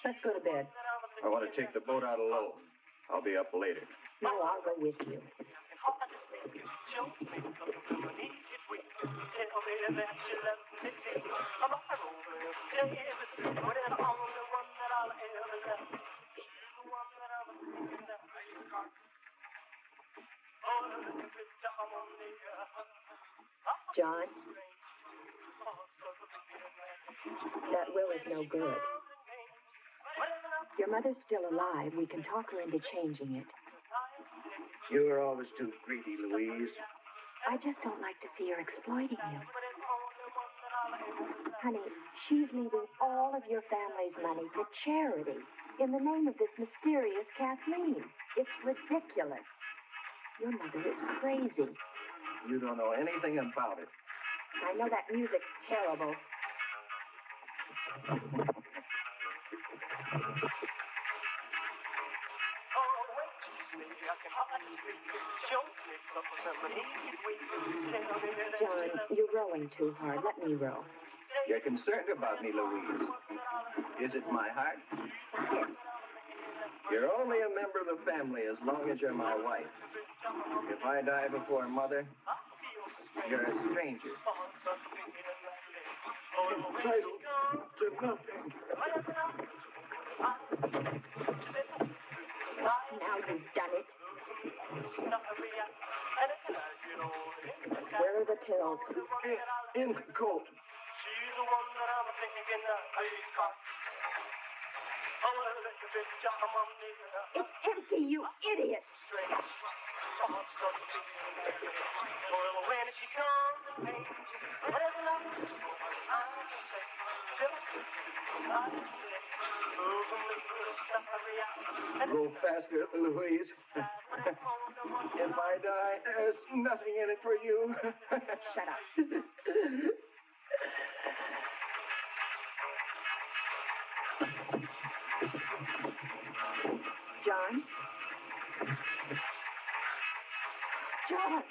Let's go to bed. I want to take the boat out alone. I'll be up later. No, I'll go with you. John, that will is no good. Your mother's still alive. We can talk her into changing it. You were always too greedy, Louise. I just don't like to see her exploiting you. Honey, she's leaving all of your family's money to charity in the name of this mysterious Kathleen. It's ridiculous. Your mother is crazy. You don't know anything about it. I know that music's terrible. John, you're rowing too hard. Let me row. You're concerned about me, Louise. Is it my heart? Yes. You're only a member of the family as long as you're my wife. If I die before Mother, you're a stranger. Entitled to nothing. Now you've done it. Where are the pills? In the coat. She's the one that I'm thinking of. It's empty, you idiot. When she comes and pays, whatever I can say, Go faster, Louise. If I die, there's nothing in it for you. Shut up. John? John!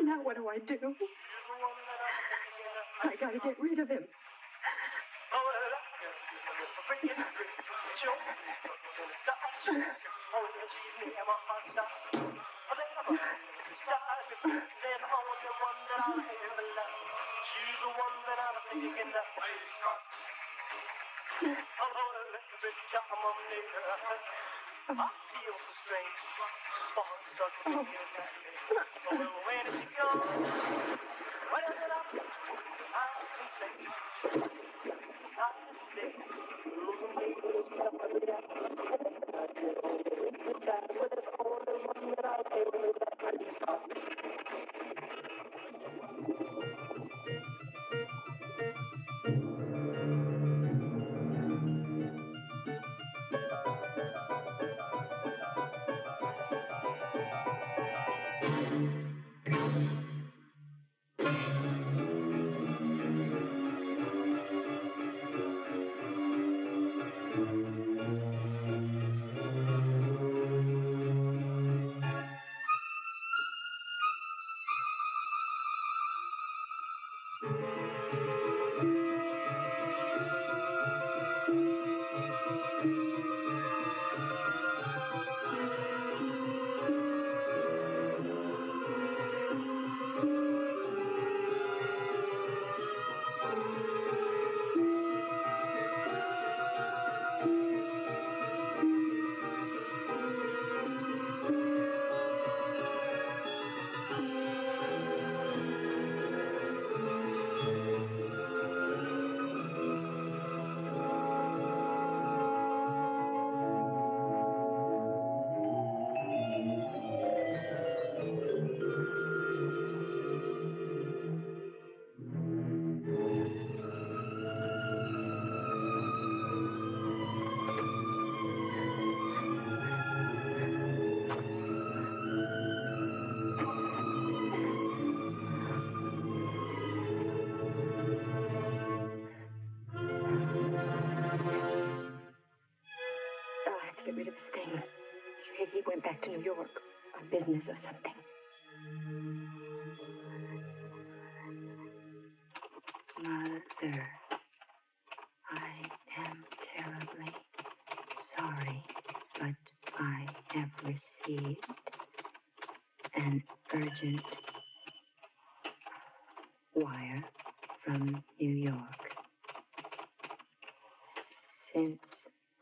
Now what do I do? I gotta get rid of him. She's the one that I'm thinking of. I feel so strange. Thoughts start to make me mad. When she comes, whatever I can say. went back to New York on business or something. Mother, I am terribly sorry, but I have received an urgent wire from New York. Since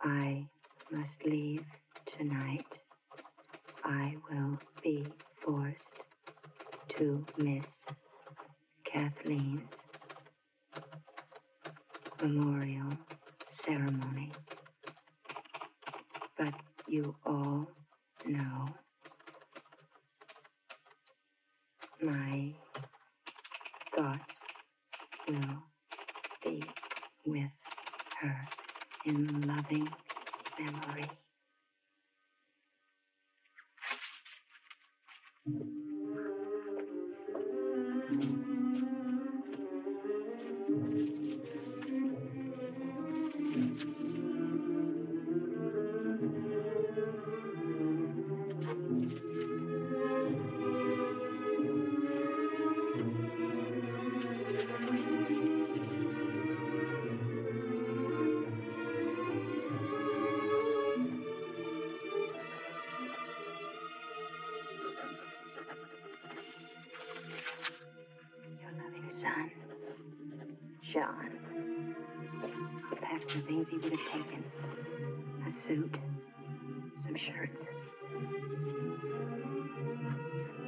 I must leave tonight, I will be forced to miss Kathleen's memorial ceremony. But you all know my thoughts will be with her in loving memory. Son, John. He packed the things he would have taken. A suit, some shirts.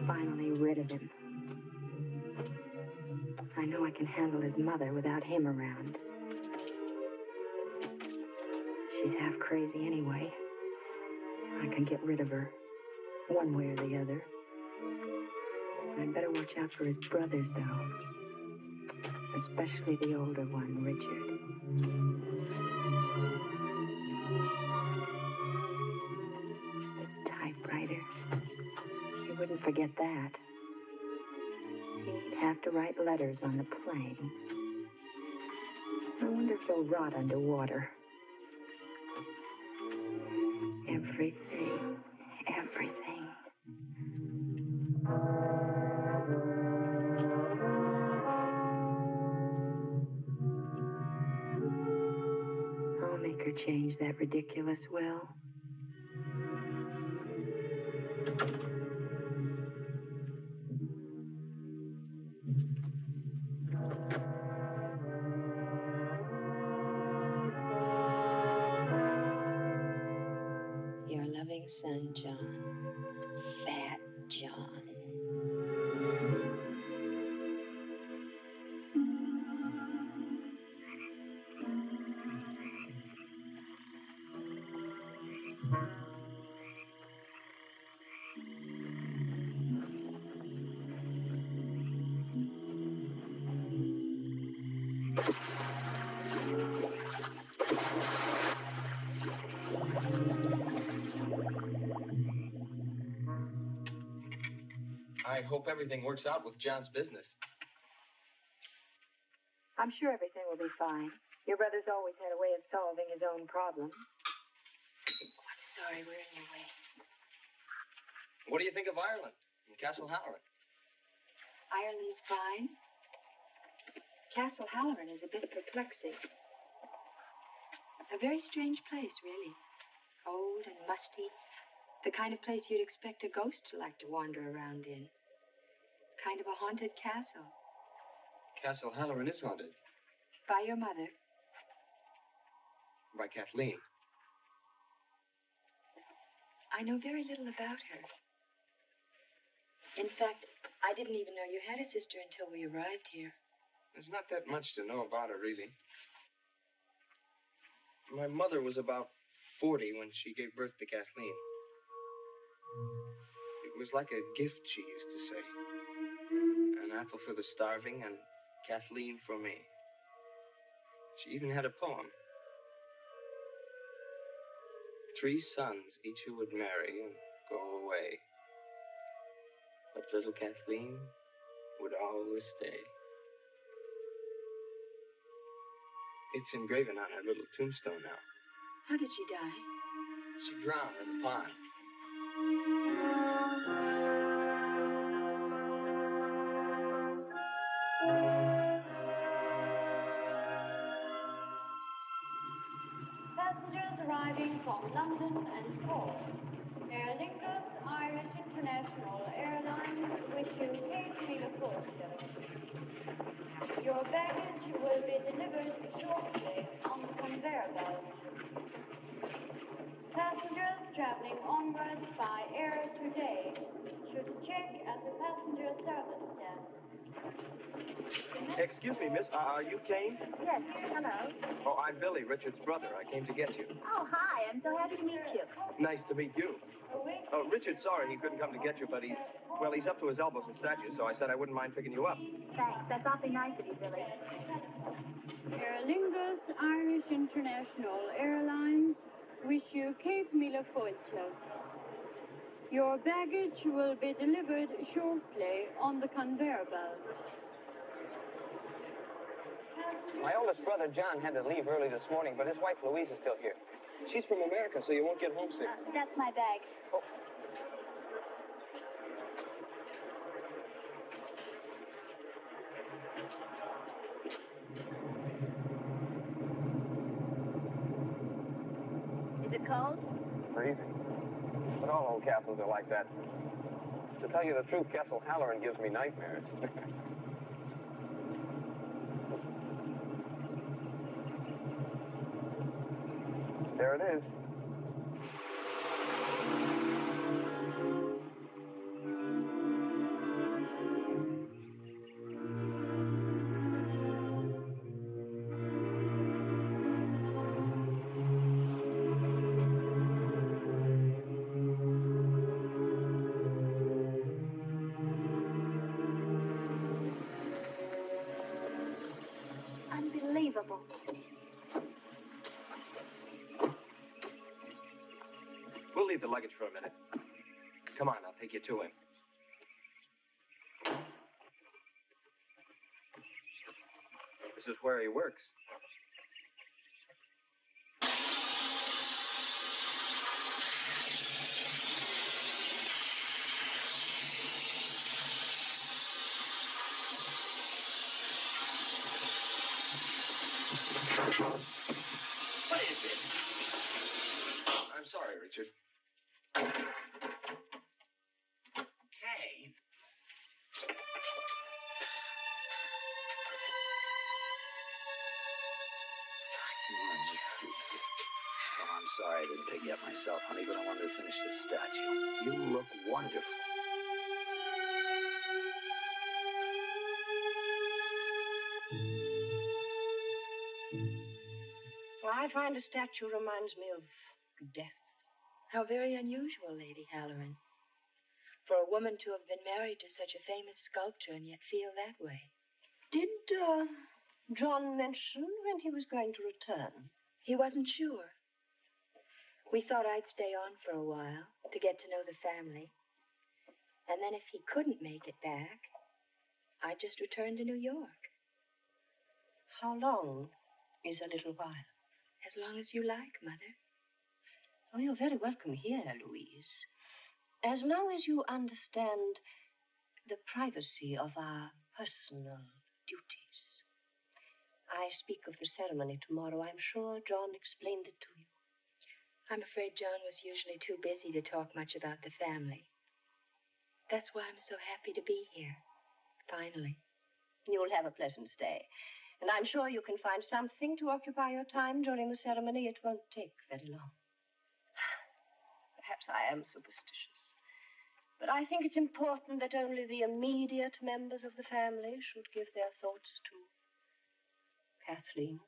Finally rid of him. I know I can handle his mother without him around. She's half crazy anyway. I can get rid of her, one way or the other. I'd better watch out for his brothers, though. Especially the older one, Richard. The typewriter. He wouldn't forget that. He'd have to write letters on the plane. I wonder if they'll rot underwater. Everything. I'll make her change that ridiculous will. Your loving son, John. Fat John. I hope everything works out with John's business. I'm sure everything will be fine. Your brother's always had a way of solving his own problems. Oh, I'm sorry, we're in your way. What do you think of Ireland and Castle Halloran? Ireland's fine. Castle Halloran is a bit perplexing. A very strange place, really. Old and musty. The kind of place you'd expect a ghost to like to wander around in. Kind of a haunted castle. Castle Halloran is haunted. By your mother. By Kathleen. I know very little about her. In fact, I didn't even know you had a sister until we arrived here. There's not that much to know about her, really. My mother was about 40 when she gave birth to Kathleen. It was like a gift, she used to say. An apple for the starving and Kathleen for me. She even had a poem. 3 sons, each who would marry and go away. But little Kathleen would always stay. It's engraven on her little tombstone now. How did she die? She drowned in the pond. from London and Paul. Aer Lingus Irish International Airlines wish you Kate Wheeler Forster. Your baggage will be delivered shortly on the conveyor belt. Passengers traveling onwards by air today should check at the passenger service desk. Excuse me, miss. Are you Kane? Yes, hello. Oh, I'm Billy, Richard's brother. I came to get you. Oh, hi. I'm so happy to meet you. Nice to meet you. Oh, Richard's sorry he couldn't come to get you, but he's up to his elbows in statues, so I said I wouldn't mind picking you up. Thanks. That's awfully nice of you, Billy. Aer Lingus Irish International Airlines wish you Kate Wheeler Forster. Your baggage will be delivered shortly on the conveyor belt. My oldest brother, John, had to leave early this morning, but his wife, Louise, is still here. She's from America, so you won't get homesick. That's my bag. Oh. Is it cold? Freezing. But all old castles are like that. To tell you the truth, Castle Halloran gives me nightmares. There it is. Unbelievable. We'll leave the luggage for a minute. Come on, I'll take you to him. This is where he works. What is it? I'm sorry, Richard. Kate. Oh, I'm sorry I didn't pick you up myself, honey, but I wanted to finish this statue. You look wonderful. Well, I find a statue reminds me of death. How very unusual, Lady Halloran. For a woman to have been married to such a famous sculptor and yet feel that way. Did John mention when he was going to return? He wasn't sure. We thought I'd stay on for a while to get to know the family. And then if he couldn't make it back, I'd just return to New York. How long is a little while? As long as you like, Mother. Oh, you're very welcome here, Louise. As long as you understand the privacy of our personal duties. I speak of the ceremony tomorrow. I'm sure John explained it to you. I'm afraid John was usually too busy to talk much about the family. That's why I'm so happy to be here. Finally. You'll have a pleasant stay. And I'm sure you can find something to occupy your time during the ceremony. It won't take very long. Perhaps I am superstitious. But I think it's important that only the immediate members of the family should give their thoughts to Kathleen.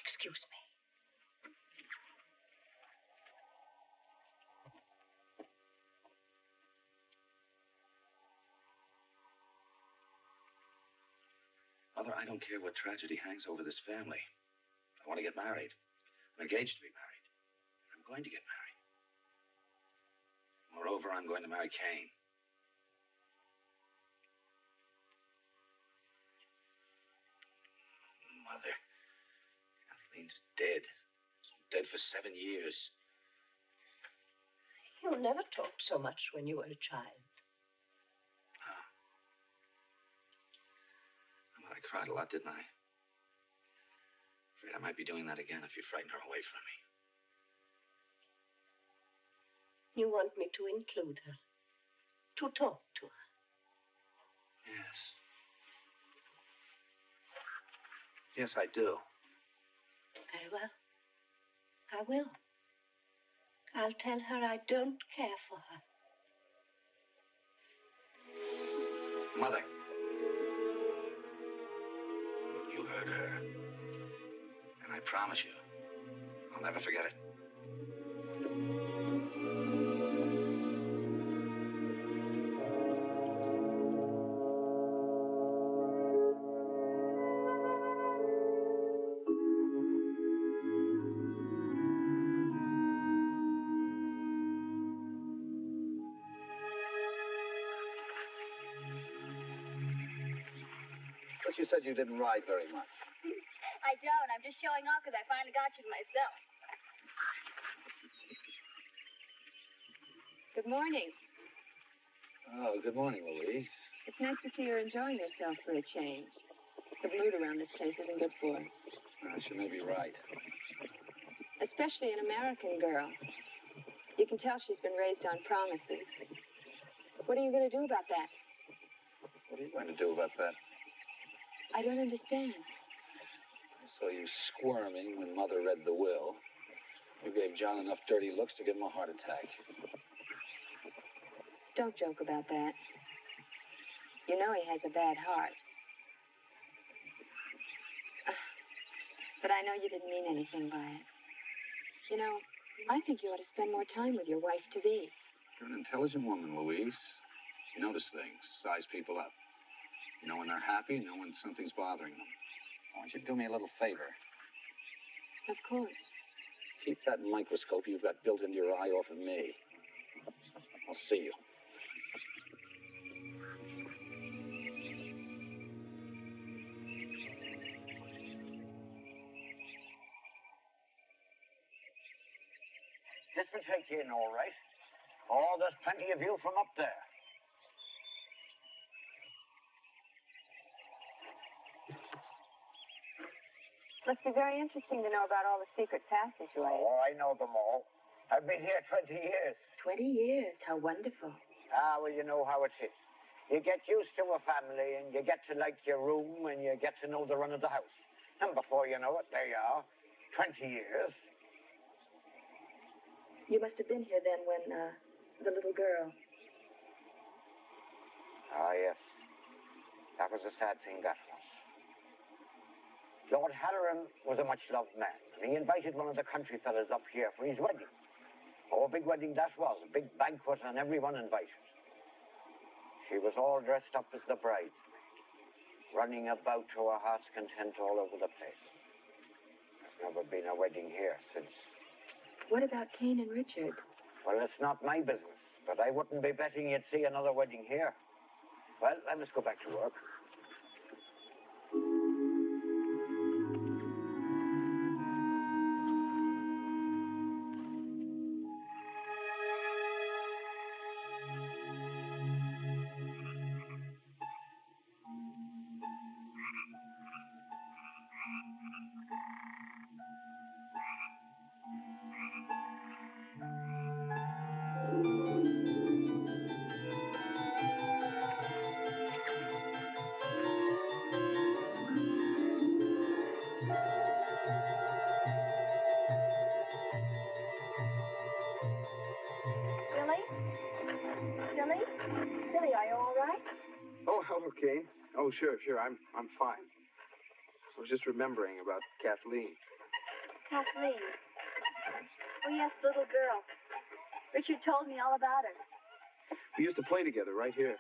Excuse me. Mother, I don't care what tragedy hangs over this family. I want to get married. I'm engaged to be married. I'm going to get married. Moreover, I'm going to marry Kane. Mother, Kathleen's dead. She's been dead for 7 years. You You never talked so much when you were a child. Well, I cried a lot, didn't I? Afraid I might be doing that again if you frighten her away from me. You want me to include her, to talk to her. Yes. Yes, I do. Very well. I will. I'll tell her I don't care for her. Mother. You heard her. And I promise you, I'll never forget it. But you said you didn't ride very much. I don't. I'm just showing off because I finally got you to myself. Good morning. Oh, good morning, Louise. It's nice to see you're enjoying yourself for a change. The mood around this place isn't good for her. She may be right. Especially an American girl. You can tell she's been raised on promises. What are you going to do about that? What are you going to do about that? I don't understand. I saw you squirming when Mother read the will. You gave John enough dirty looks to give him a heart attack. Don't joke about that. You know he has a bad heart. But I know you didn't mean anything by it. You know, I think you ought to spend more time with your wife-to-be. You're an intelligent woman, Louise. You notice things, size people up. You know when they're happy, you know when something's bothering them. I want you to do me a little favor. Of course. Keep that microscope you've got built into your eye off of me. I'll see you. This will take you in all right. Oh, there's plenty of view from up there. Must be very interesting to know about all the secret passageways. Oh, I know them all. I've been here 20 years. 20 years. How wonderful. Ah, well, you know how it is. You get used to a family, and you get to like your room, and you get to know the run of the house. And before you know it, there you are. 20 years. You must have been here then when, the little girl. Ah, yes. That was a sad thing, that was. Lord Halloran was a much-loved man, and he invited one of the country fellas up here for his wedding. Oh, a big wedding that was, a big banquet, and everyone invited. She was all dressed up as the bridesmaid, running about to her heart's content all over the place. There's never been a wedding here since. What about Cain and Richard? Well, it's not my business, but I wouldn't be betting you'd see another wedding here. Well, I must go back to work. Billy, are you all right? Oh, hello, Kane. Oh, sure. I'm fine. I was just remembering about Kathleen. Kathleen. Oh, yes, little girl. Richard told me all about her. We used to play together right here.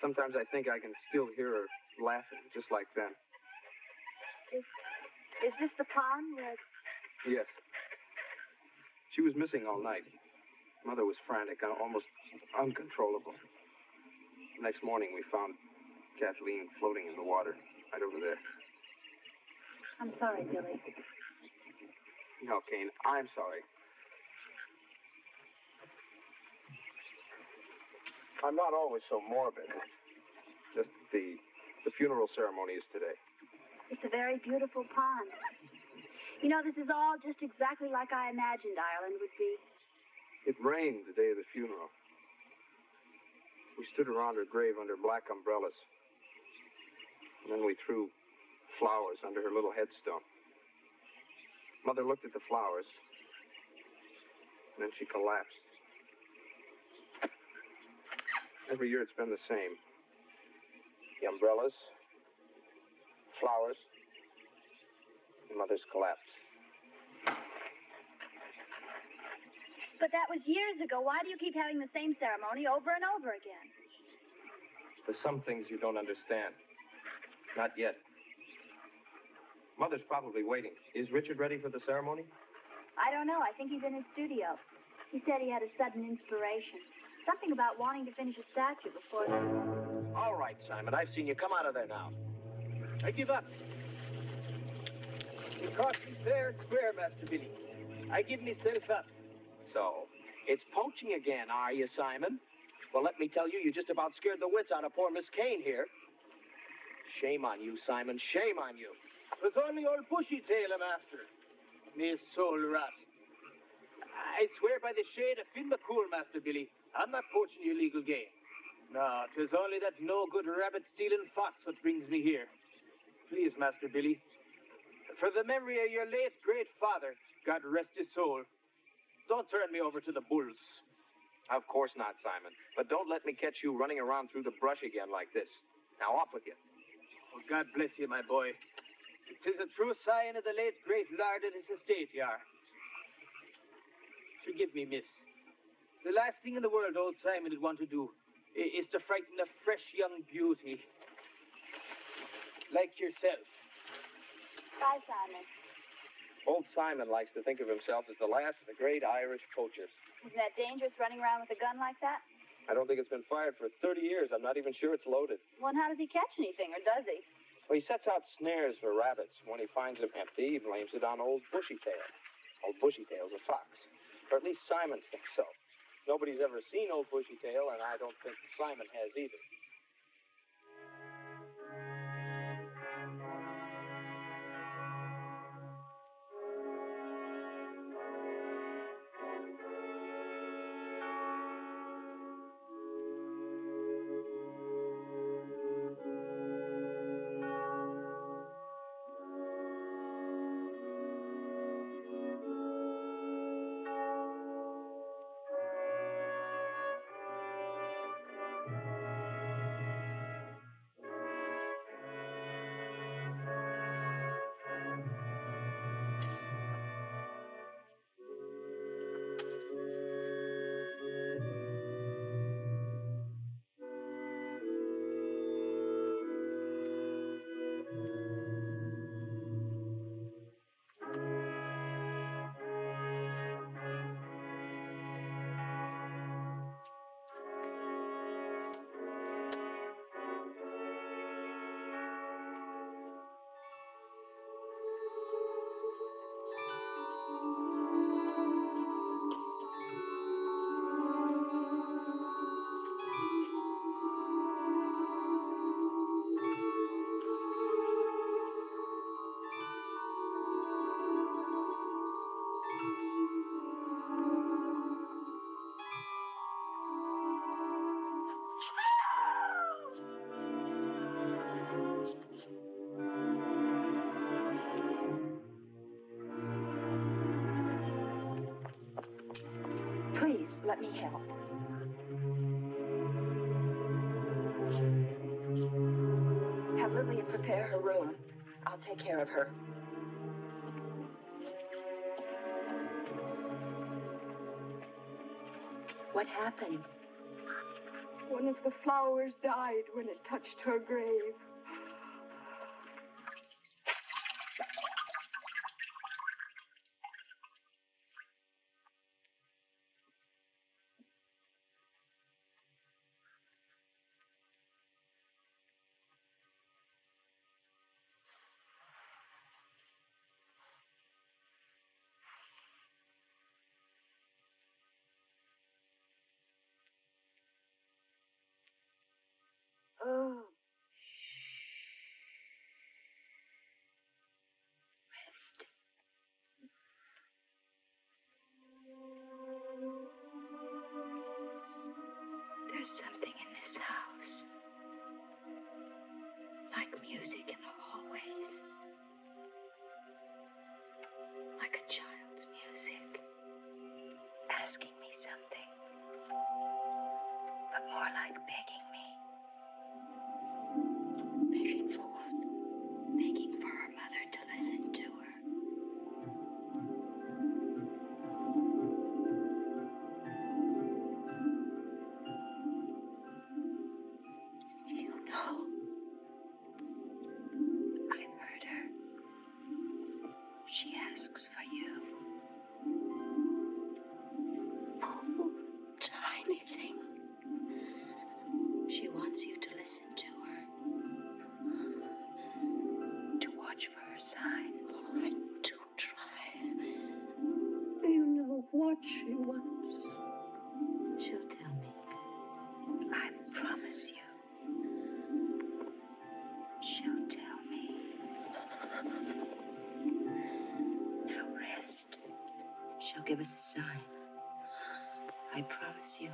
Sometimes I think I can still hear her laughing, just like then. Is this the pond where... Yes. She was missing all night. Mother was frantic, almost uncontrollable. Next morning, we found Kathleen floating in the water right over there. I'm sorry, Billy. No, Kane, I'm sorry. I'm not always so morbid. Just the funeral ceremony is today. It's a very beautiful pond. You know, this is all just exactly like I imagined Ireland would be. It rained the day of the funeral. We stood around her grave under black umbrellas. And then we threw flowers under her little headstone. Mother looked at the flowers, and then she collapsed. Every year it's been the same. The umbrellas, flowers, and Mother's collapse. But that was years ago. Why do you keep having the same ceremony over and over again? There's some things you don't understand. Not yet. Mother's probably waiting. Is Richard ready for the ceremony? I don't know. I think he's in his studio. He said he had a sudden inspiration. Something about wanting to finish a statue before... All right, Simon. I've seen you. Come out of there now. I give up. It cost me fair and square, Master Billy. I give myself up. So, it's poaching again, are you, Simon? Well, let me tell you, you just about scared the wits out of poor Miss Kane here. Shame on you, Simon. Shame on you. It was only old Bushy-tail I'm after. Me soul rat. I swear by the shade of Finn McCool, Master Billy, I'm not poaching your legal game. No, 'tis only that no-good rabbit-stealing fox what brings me here. Please, Master Billy, for the memory of your late great father, God rest his soul, don't turn me over to the bulls. Of course not, Simon. But don't let me catch you running around through the brush again like this. Now, off with you. Oh, God bless you, my boy. 'Tis a true sign of the late great lord of this estate, you are. Forgive me, miss. The last thing in the world old Simon would want to do is to frighten a fresh young beauty like yourself. Bye, Simon. Old Simon likes to think of himself as the last of the great Irish poachers. Isn't that dangerous, running around with a gun like that? I don't think it's been fired for 30 years. I'm not even sure it's loaded. Well, and how does he catch anything, or does he? Well, he sets out snares for rabbits. When he finds them empty, he blames it on old Bushy-tail. Old Bushy-tail's a fox. Or at least Simon thinks so. Nobody's ever seen old Bushy-tail, and I don't think Simon has either. Please, let me help. Have Lillian prepare her room. I'll take care of her. What happened? One of the flowers died when it touched her grave. There's something in this house. Like music in the hallways. Like a child's music. Asking me something. But more like begging me. Begging for what? Begging for her mother to listen to her. You know, I heard her. She asks for you. Oh, tiny thing. She wants you to listen to her. To watch for her signs. I do try. You know what she wants. She'll tell me. I promise you. She'll tell me. Now rest. She'll give us a sign. I promise you.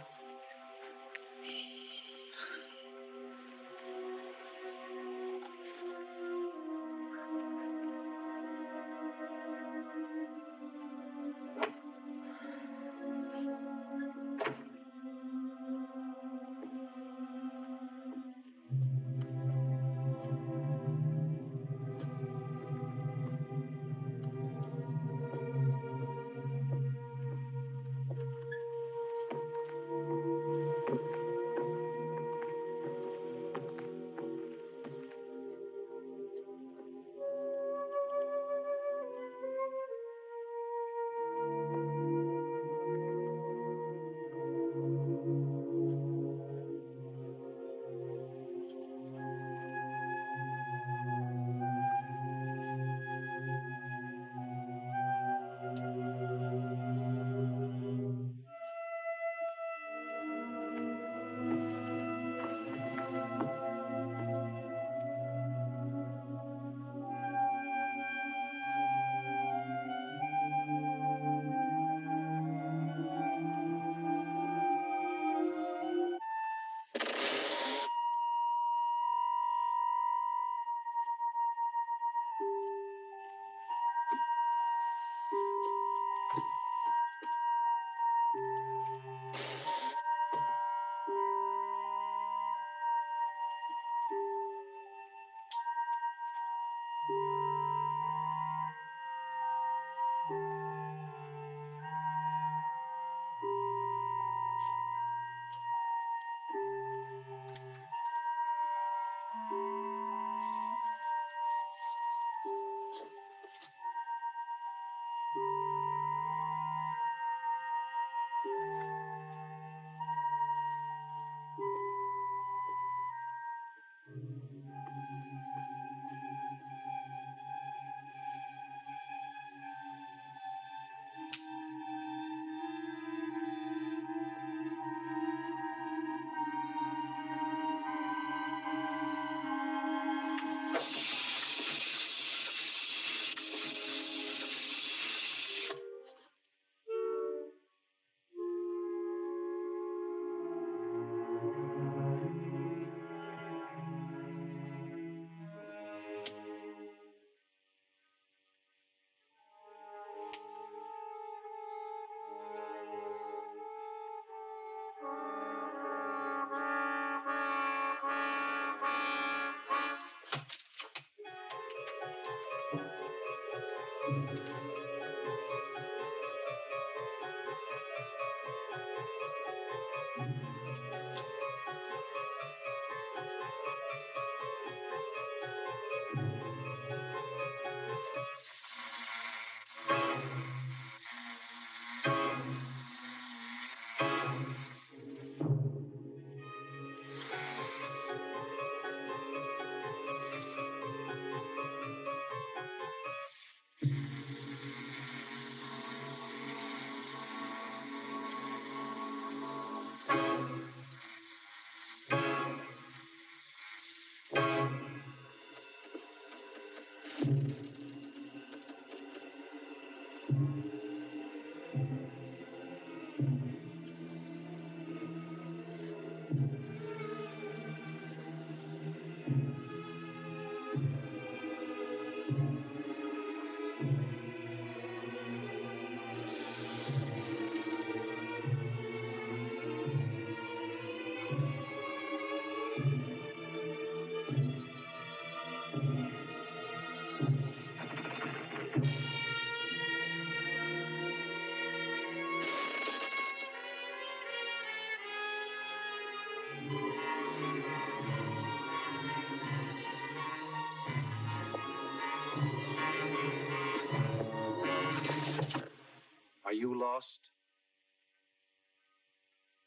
you lost?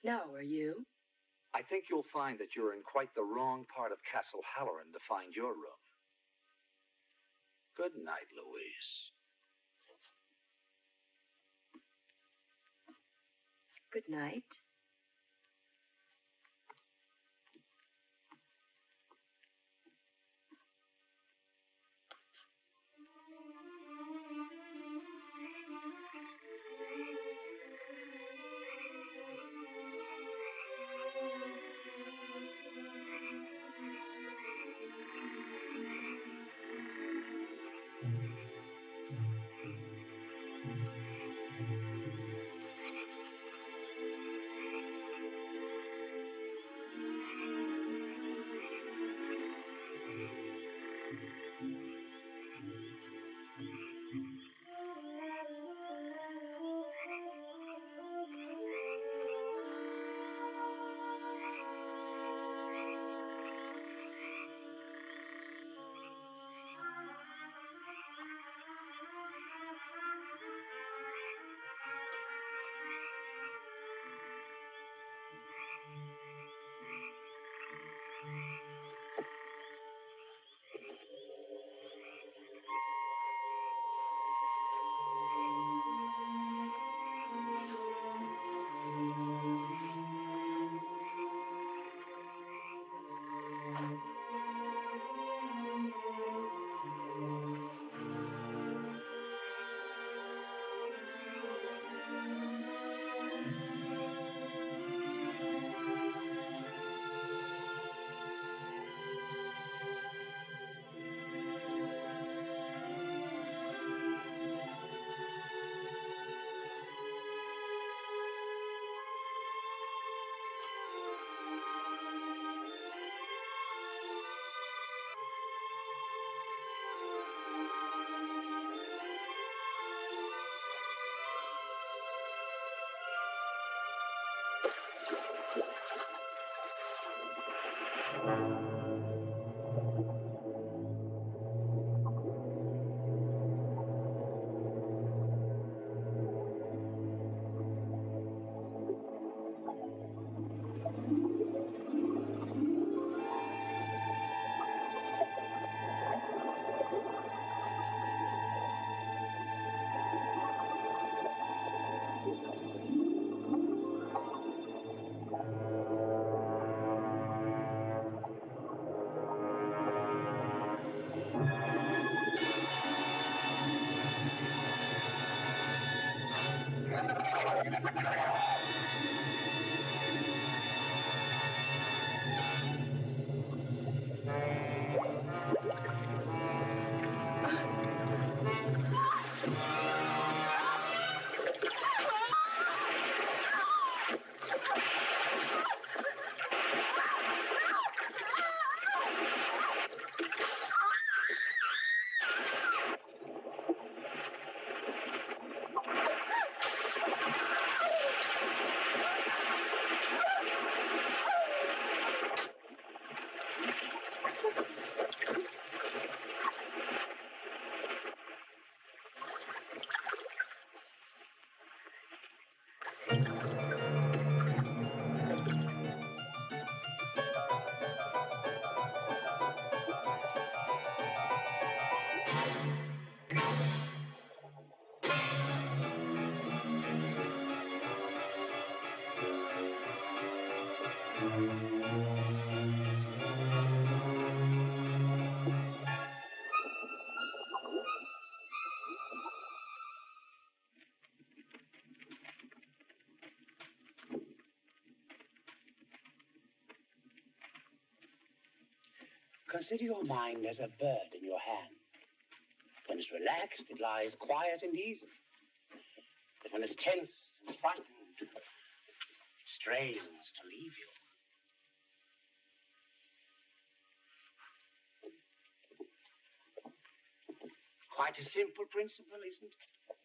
No, are you? I think you'll find that you're in quite the wrong part of Castle Halloran to find your room. Good night, Louise. Good night. Consider your mind as a bird in your hand. When it's relaxed, it lies quiet and easy. But when it's tense and frightened, it strains to leave you. Quite a simple principle, isn't it?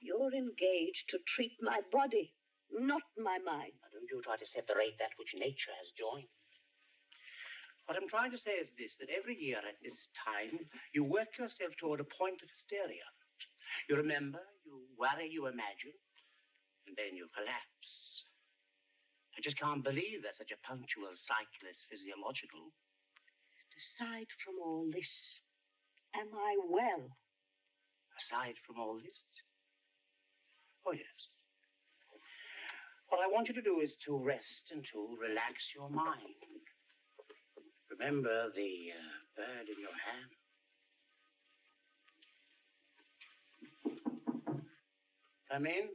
You're engaged to treat my body, not my mind. Now, don't you try to separate that which nature has joined. What I'm trying to say is this, that every year at this time, you work yourself toward a point of hysteria. You remember, you worry, you imagine, and then you collapse. I just can't believe that such a punctual cycle is physiological. Aside from all this, am I well? Aside from all this? Oh, yes. What I want you to do is to rest and to relax your mind. Remember the bird in your hand. Come in.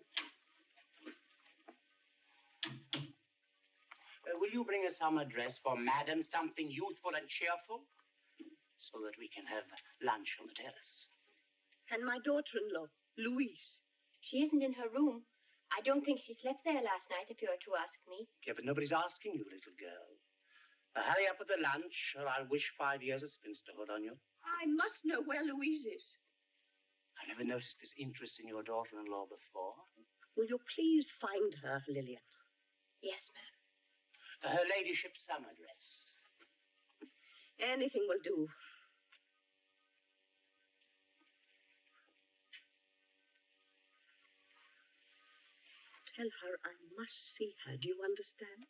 Will you bring us some address for Madam, something youthful and cheerful, so that we can have lunch on the terrace? And my daughter-in-law, Louise. She isn't in her room. I don't think she slept there last night, if you were to ask me. Yeah, but nobody's asking you, little girl. Now, hurry up with the lunch, or I'll wish 5 years of spinsterhood on you. I must know where Louise is. I never noticed this interest in your daughter-in-law before. Will you please find her, Lillian? Yes, ma'am. Her ladyship's summer dress. Anything will do. Tell her I must see her. Do you understand?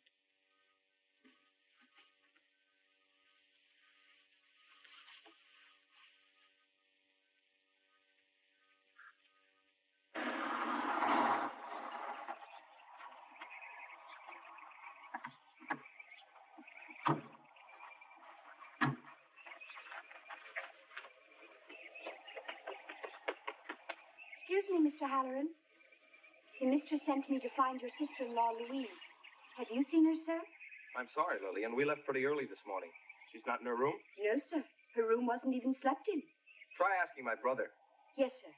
Excuse me, Mr. Halloran. The mistress sent me to find your sister-in-law, Louise. Have you seen her, sir? I'm sorry, Lillian. We left pretty early this morning. She's not in her room? No, sir. Her room wasn't even slept in. Try asking my brother. Yes, sir.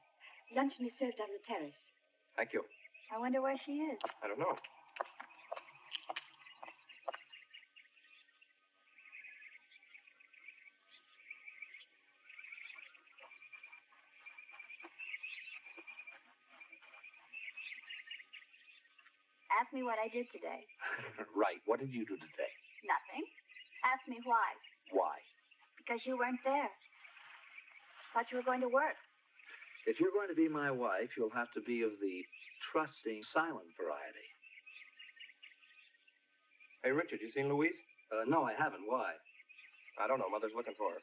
Luncheon is served on the terrace. Thank you. I wonder where she is. I don't know. Ask me what I did today. Right. What did you do today? Nothing. Ask me why. Why? Because you weren't there. Thought you were going to work. If you're going to be my wife, you'll have to be of the trusting, silent variety. Hey, Richard, you seen Louise? No, I haven't. Why? I don't know. Mother's looking for her.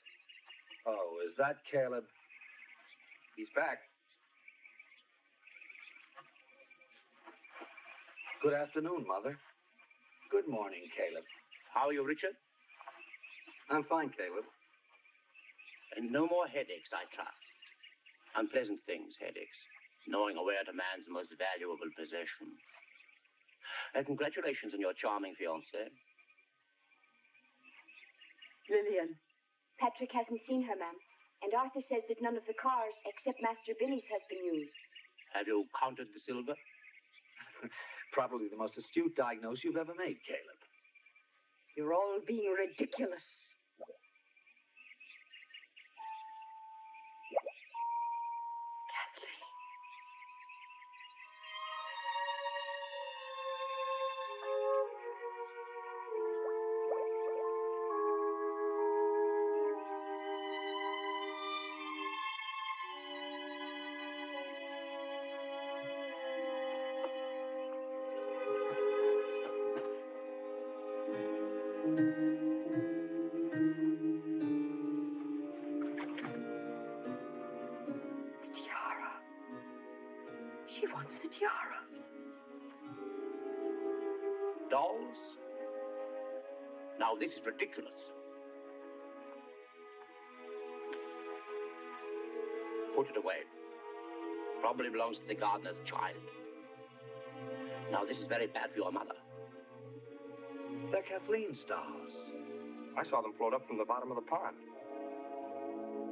Oh, is that Caleb? He's back. Good afternoon, Mother. Good morning, Caleb. How are you, Richard? I'm fine, Caleb. And no more headaches, I trust. Unpleasant things, headaches. Gnawing away at a man's most valuable possession. Congratulations on your charming fiancée. Lillian. Patrick hasn't seen her, ma'am. And Arthur says that none of the cars except Master Billy's has been used. Have you counted the silver? Probably the most astute diagnose you've ever made, Caleb. You're all being ridiculous. She wants the tiara. Dolls? Now, this is ridiculous. Put it away. Probably belongs to the gardener's child. Now, this is very bad for your mother. They're Kathleen stars. I saw them float up from the bottom of the pond.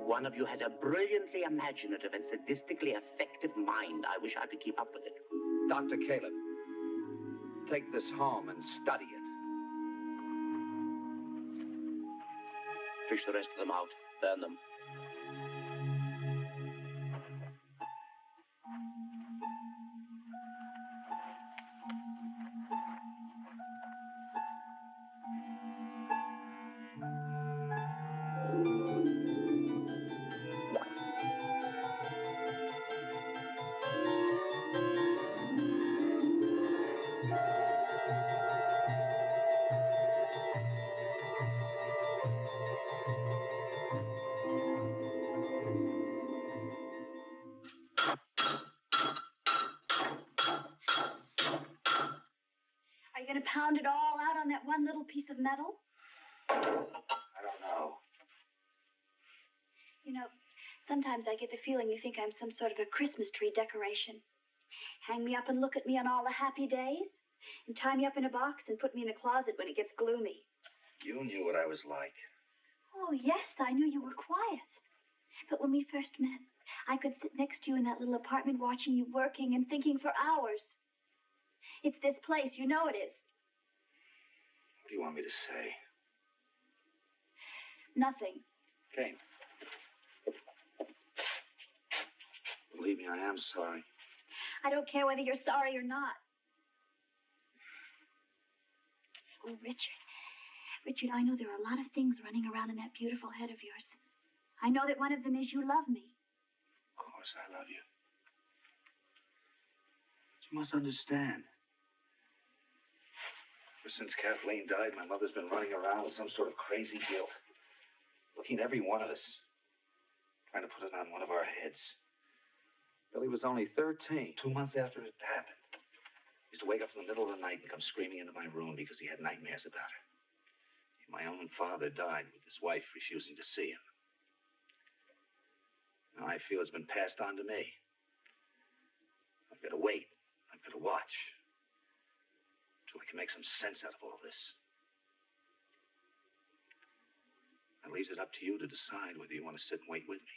One of you has a brilliantly imaginative and sadistically effective mind. I wish I could keep up with it. Dr. Caleb, take this home and study it. Fish the rest of them out. Burn them. you going to pound it all out on that one little piece of metal? I don't know. You know, sometimes I get the feeling you think I'm some sort of a Christmas tree decoration. Hang me up and look at me on all the happy days, and tie me up in a box and put me in a closet when it gets gloomy. You knew what I was like. Oh, yes, I knew you were quiet. But when we first met, I could sit next to you in that little apartment watching you working and thinking for hours. It's this place, you know it is. What do you want me to say? Nothing. Kane. Believe me, I am sorry. I don't care whether you're sorry or not. Oh, Richard. Richard, I know there are a lot of things running around in that beautiful head of yours. I know that one of them is you love me. Of course, I love you. You must understand. Ever since Kathleen died, my mother's been running around with some sort of crazy guilt. Looking at every one of us. Trying to put it on one of our heads. Billy was only 13. 2 months after it happened. He used to wake up in the middle of the night and come screaming into my room because he had nightmares about her. My own father died with his wife refusing to see him. Now I feel it's been passed on to me. I've got to wait. I've got to watch. Until I can make some sense out of all this. I leave it up to you to decide whether you want to sit and wait with me.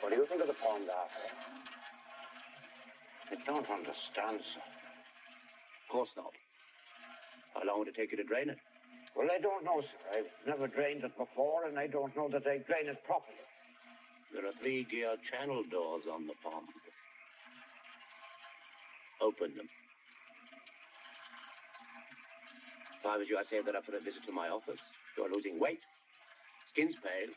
What do you think of the pond, Arthur? I don't understand, sir. Of course not. How long would it take you to drain it? Well, I don't know, sir. I've never drained it before, and I don't know that I drain it properly. There are 3 gear channel doors on the pond. Open them. If I was you, I'd save that up for a visit to my office. You're losing weight. Skin's pale.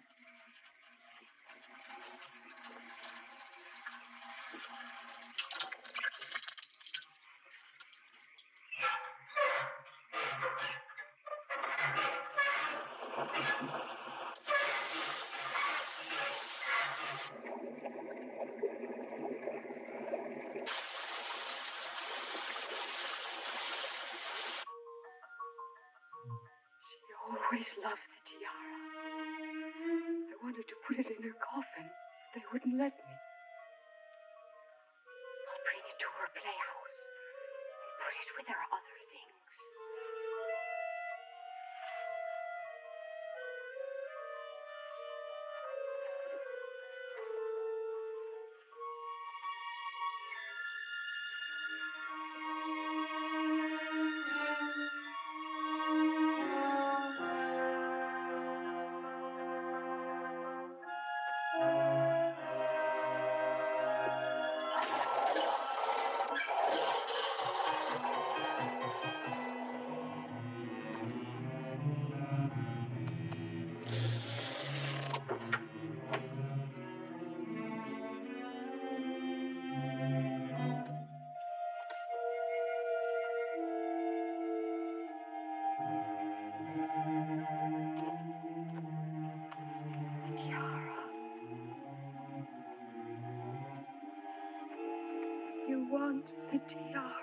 She always loved the tiara. I wanted to put it in her coffin, but they wouldn't let me. I'll bring it to her playhouse and put it with her other things. You want the tiara.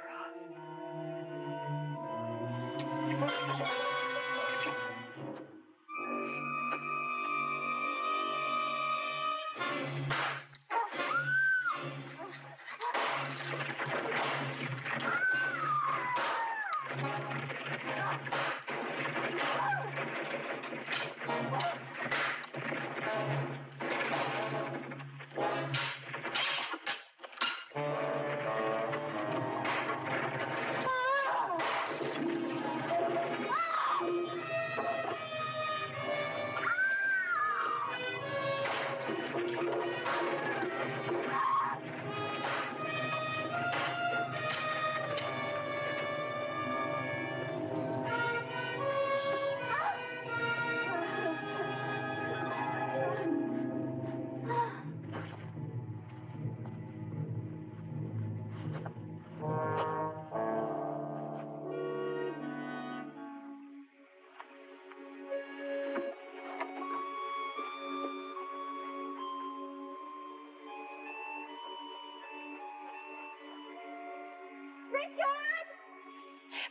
Richard!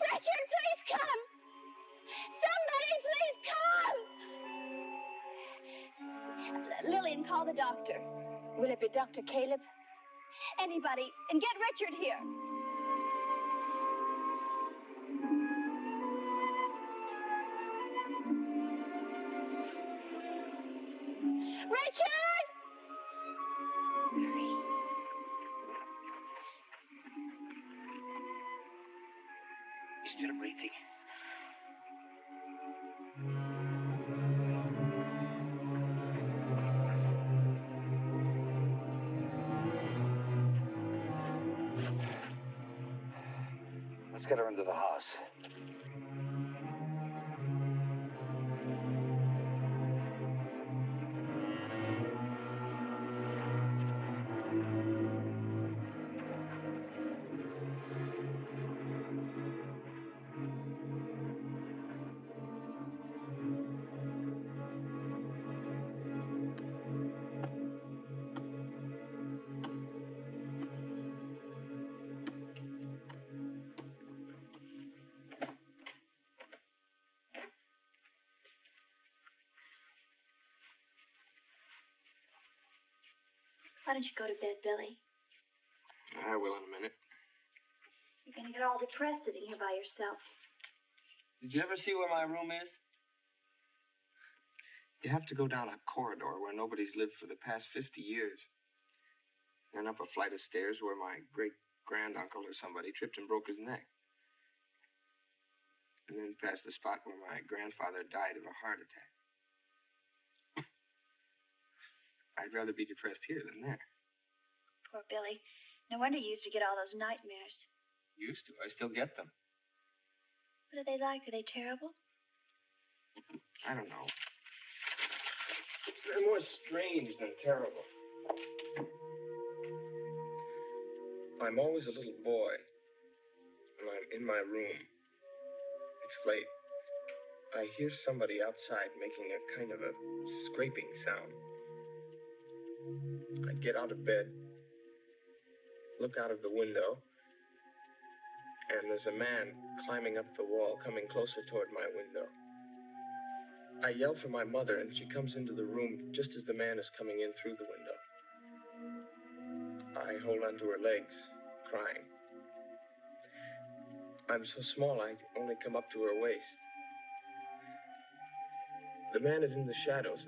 Richard, please come! Somebody, please come! Lillian, call the doctor. Will it be Dr. Caleb? Anybody, and get Richard here. Richard! Hurry. He's still breathing. Let's get her into the house. Why don't you go to bed, Billy? I will in a minute. You're going to get all depressed sitting here by yourself. Did you ever see where my room is? You have to go down a corridor where nobody's lived for the past 50 years. then up a flight of stairs where my great-granduncle or somebody tripped and broke his neck. And then past the spot where my grandfather died of a heart attack. I'd rather be depressed here than there. Poor Billy. No wonder you used to get all those nightmares. Used to. I still get them. What are they like? Are they terrible? I don't know. They're more strange than terrible. I'm always a little boy when I'm in my room. It's late. I hear somebody outside making a kind of a scraping sound. I get out of bed, look out of the window, and there's a man climbing up the wall, coming closer toward my window. I yell for my mother, and she comes into the room just as the man is coming in through the window. I hold onto her legs, crying. I'm so small, I only come up to her waist. The man is in the shadows.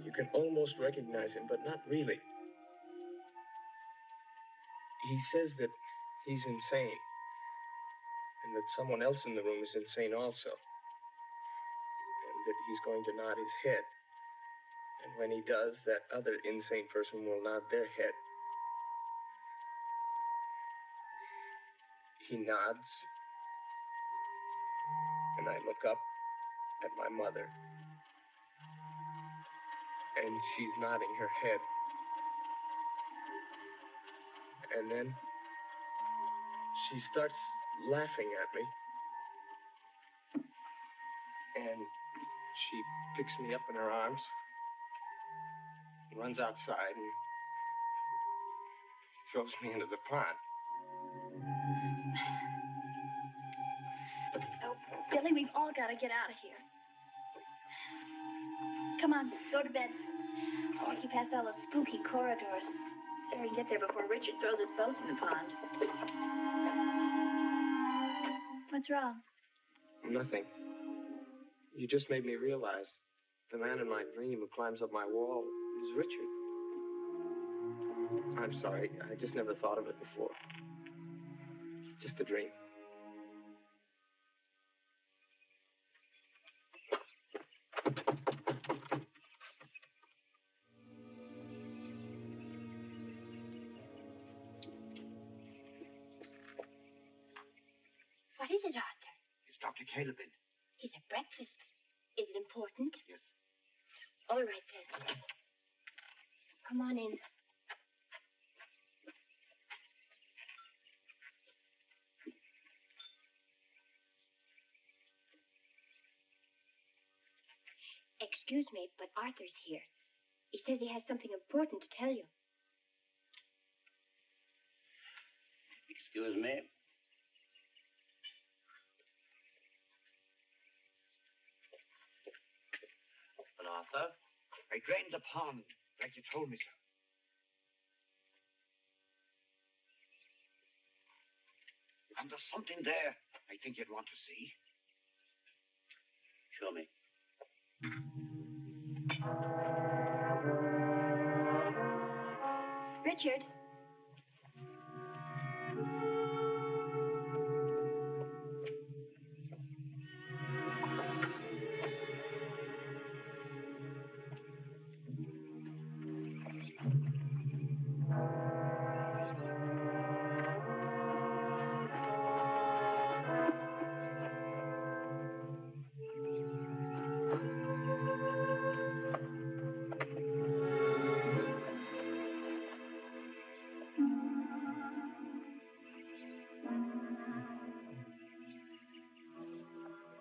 You can almost recognize him, but not really. He says that he's insane, and that someone else in the room is insane also, and that he's going to nod his head. And when he does, that other insane person will nod their head. He nods, and I look up at my mother, and she's nodding her head. And then she starts laughing at me, and she picks me up in her arms, runs outside, and throws me into the pond. Oh, Billy, we've all got to get out of here. Come on, go to bed. I'll walk you past all those spooky corridors. So we can get there before Richard throws us both in the pond. What's wrong? Nothing. You just made me realize the man in my dream who climbs up my wall is Richard. I'm sorry. I just never thought of it before. Just a dream. What is it, Arthur? It's Dr. Caleb in. He's at breakfast. Is it important? Yes. All right, then. Come on in. Excuse me, but Arthur's here. He says he has something important to tell you. Excuse me. Well, Arthur? I drained the pond, like you told me so. And there's something there I think you'd want to see. Show me. Richard.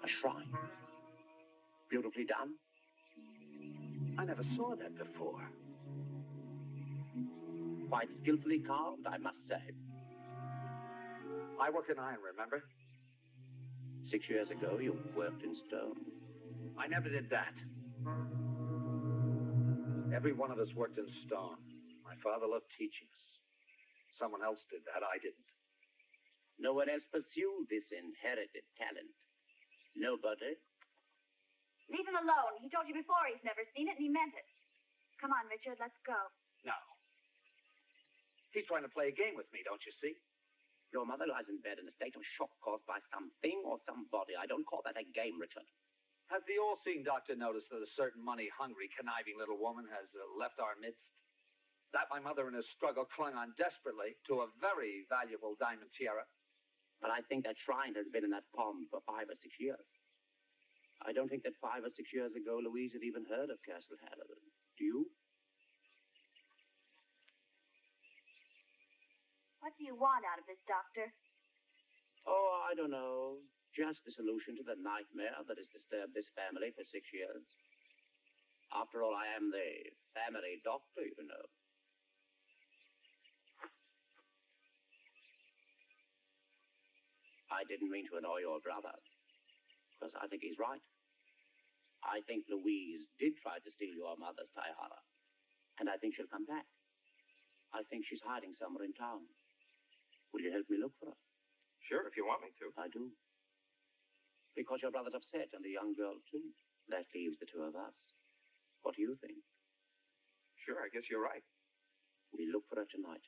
A shrine. Beautifully done. I never saw that before. Quite skillfully carved, I must say. I work in iron, remember? 6 years ago, you worked in stone. I never did that. Every one of us worked in stone. My father loved teaching us. Someone else did that, I didn't. No one else pursued this inherited talent. Nobody. Leave him alone. He told you before he's never seen it, and he meant it. Come on, Richard, let's go. No. He's trying to play a game with me, don't you see? Your mother lies in bed in a state of shock caused by something or somebody. I don't call that a game, Richard. Has the all-seeing doctor noticed that a certain money-hungry, conniving little woman has left our midst? That my mother in her struggle clung on desperately to a very valuable diamond tiara? But I think that shrine has been in that pond for 5 or 6 years. I don't think that 5 or 6 years ago Louise had even heard of Castle Halloran. Do you? What do you want out of this, Doctor? Oh, I don't know. Just the solution to the nightmare that has disturbed this family for 6 years. After all, I am the family doctor, you know. I didn't mean to annoy your brother, because I think he's right. I think Louise did try to steal your mother's tiara, and I think she'll come back. I think she's hiding somewhere in town. Will you help me look for her? Sure, if you want me to. I do. Because your brother's upset, and the young girl, too. That leaves the two of us. What do you think? Sure, I guess you're right. We look for her tonight.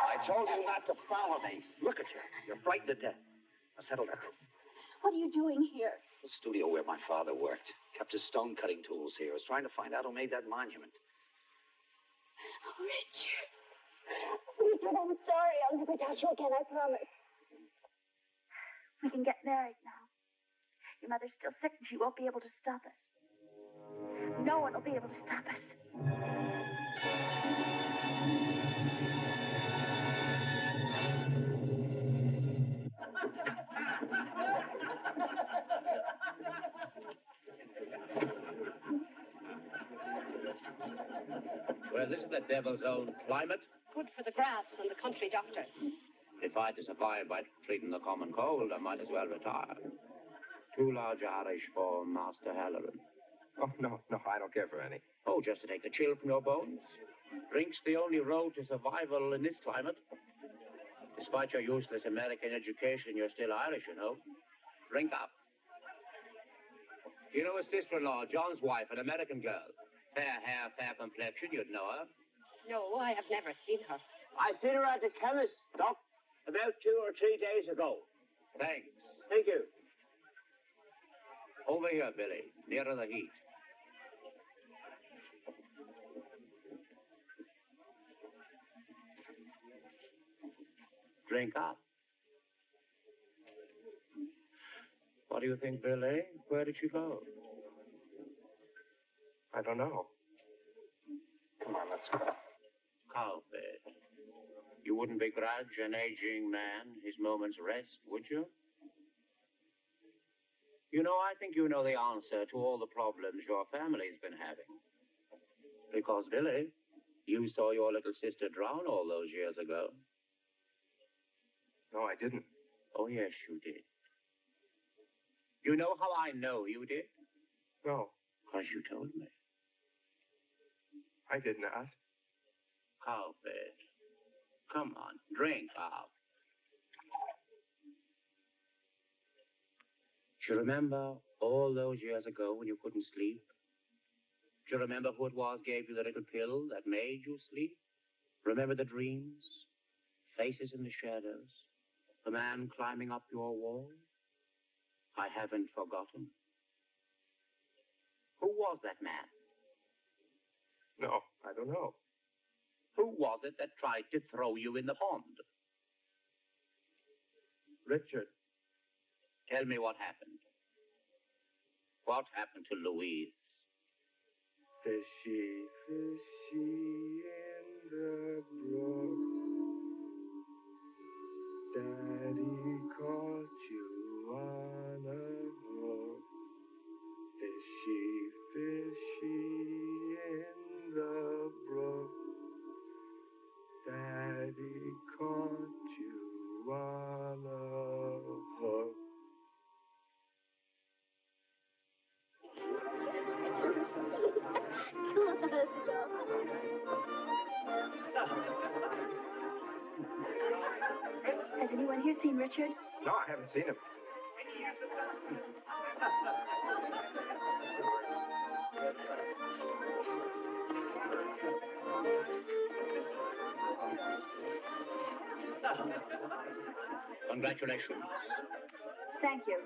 I told you not to follow me. Look at you. You're frightened to death. Now settle down. What are you doing here? The studio where my father worked. Kept his stone cutting tools here. I was trying to find out who made that monument. Oh, Richard. Richard, I'm sorry. I'll never doubt you again, I promise. We can get married now. Your mother's still sick and she won't be able to stop us. No one will be able to stop us. Well, this is the devil's own climate. Good for the grass and the country doctors. If I to survive by treating the common cold, I might as well retire. Too large Irish for Master Halloran. Oh, no, I don't care for any. Oh, just to take the chill from your bones. Drink's the only road to survival in this climate. Despite your useless American education, you're still Irish, you know. Drink up. You know his sister-in-law, John's wife, an American girl. Fair hair, fair complexion, you'd know her. No, I have never seen her. I seen her at the chemist, Doc, about 2 or 3 days ago. Thanks. Thank you. Over here, Billy, nearer the heat. Drink up. What do you think, Billy? Where did she go? I don't know. Come on, let's go. Cowbed. You wouldn't begrudge an aging man his moment's rest, would you? You know, I think you know the answer to all the problems your family's been having. Because, Billy, you saw your little sister drown all those years ago. No, I didn't. Oh, yes, you did. You know how I know you did? No, Because you told me. I didn't ask. Cowbed. Come on, drink up. Do you remember all those years ago when you couldn't sleep? Do you remember who it was gave you the little pill that made you sleep? Remember the dreams? Faces in the shadows? The man climbing up your wall? I haven't forgotten. Who was that man? No, I don't know. Who was it that tried to throw you in the pond? Richard. Tell me what happened. What happened to Louise? Fishy, fishy in the brook. Daddy caught you on a hook. Fishy, fishy in the brook. Daddy caught you on a hook. Has anyone here seen Richard? No, I haven't seen him. Congratulations. Thank you.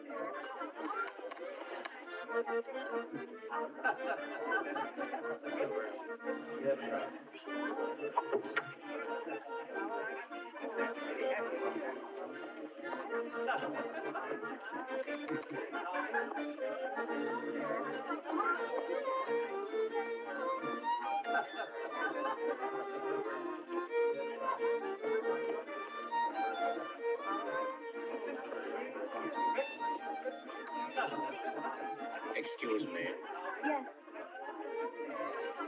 Excuse me. Yes.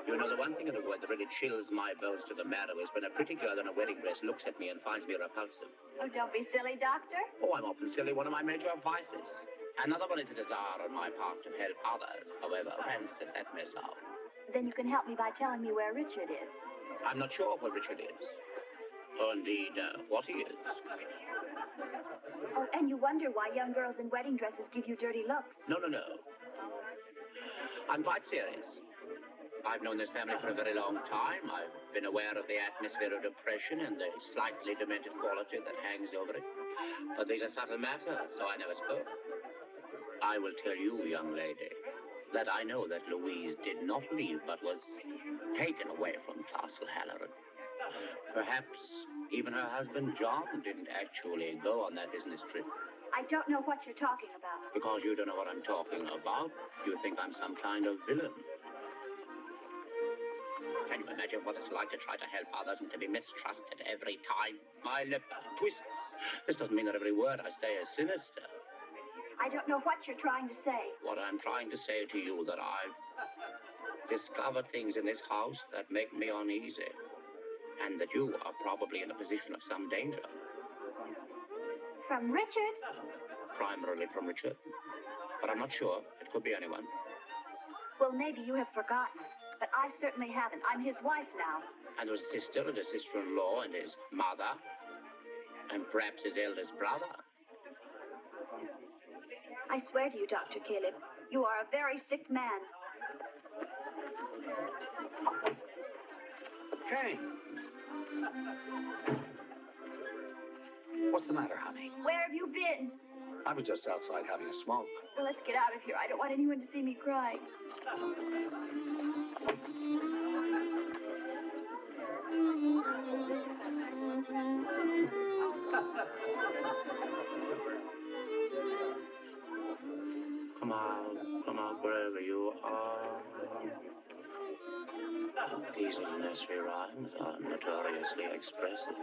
You know, the one thing in the world that really chills my bones to the marrow is when a pretty girl in a wedding dress looks at me and finds me repulsive. Oh, don't be silly, Doctor. Oh, I'm often silly, one of my major vices. Another one is a desire on my part to help others, however, and set that mess out. Then you can help me by telling me where Richard is. I'm not sure where Richard is. Or indeed, what he is. Oh, and you wonder why young girls in wedding dresses give you dirty looks. No. I'm quite serious. I've known this family for a very long time. I've been aware of the atmosphere of depression and the slightly demented quality that hangs over it. But these are subtle matters, so I never spoke. I will tell you, young lady, that I know that Louise did not leave, but was taken away from Castle Halloran. Perhaps even her husband, John, didn't actually go on that business trip. I don't know what you're talking about. Because you don't know what I'm talking about, you think I'm some kind of villain. Can you imagine what it's like to try to help others and to be mistrusted every time my lip twists? This doesn't mean that every word I say is sinister. I don't know what you're trying to say. What I'm trying to say to you that I've discovered things in this house that make me uneasy. And that you are probably in a position of some danger. From Richard? Primarily from Richard. But I'm not sure. It could be anyone. Well, maybe you have forgotten. But I certainly haven't. I'm his wife now. And his sister and his sister-in-law and his mother. And perhaps his eldest brother. I swear to you, Dr. Caleb, you are a very sick man. Jane! What's the matter, honey? Where have you been? I was just outside having a smoke. Well, let's get out of here. I don't want anyone to see me crying. come out wherever you are. These little nursery rhymes are notoriously expressive.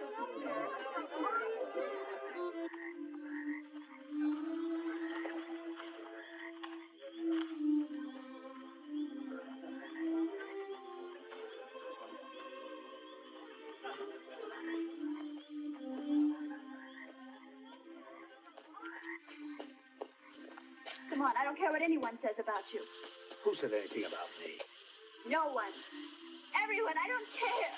Come on, I don't care what anyone says about you. Who said anything about me? No one. Everyone, I don't care.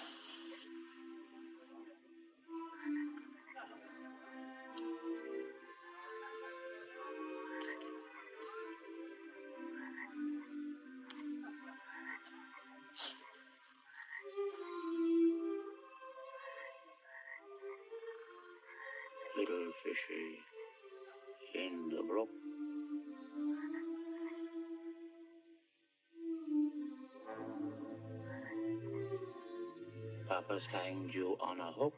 Little fishy in the brook. Papa's hanged you on a hook.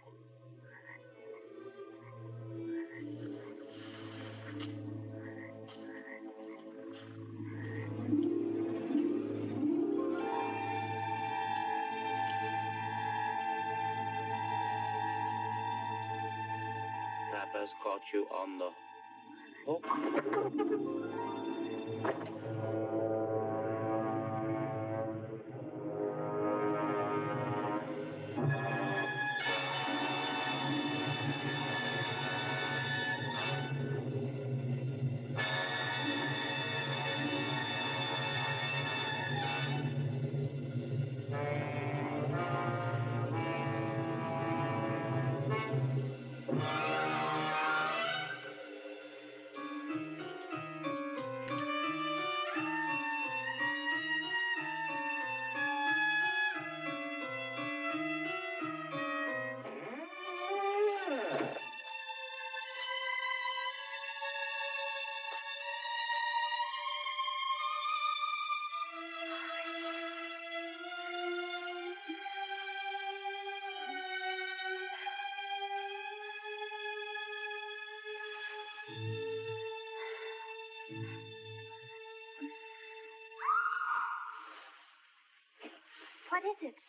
Papa's caught you on the hook. What is it?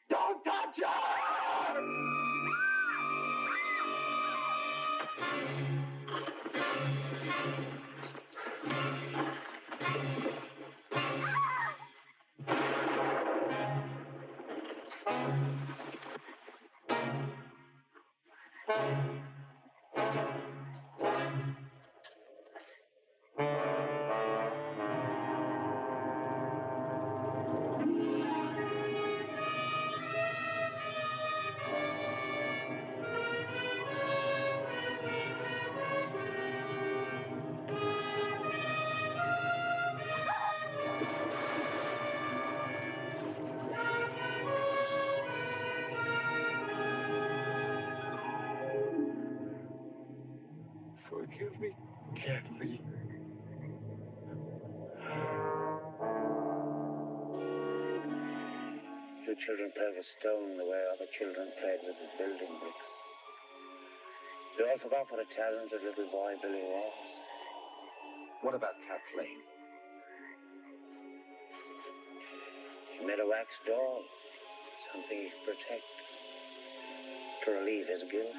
Don't touch her! Forgive me, Kathleen. You children play with stone the way other children played with the building bricks. You all forgot what a talented little boy Billy was. What about Kathleen? He made a wax doll, something he could protect, to relieve his guilt.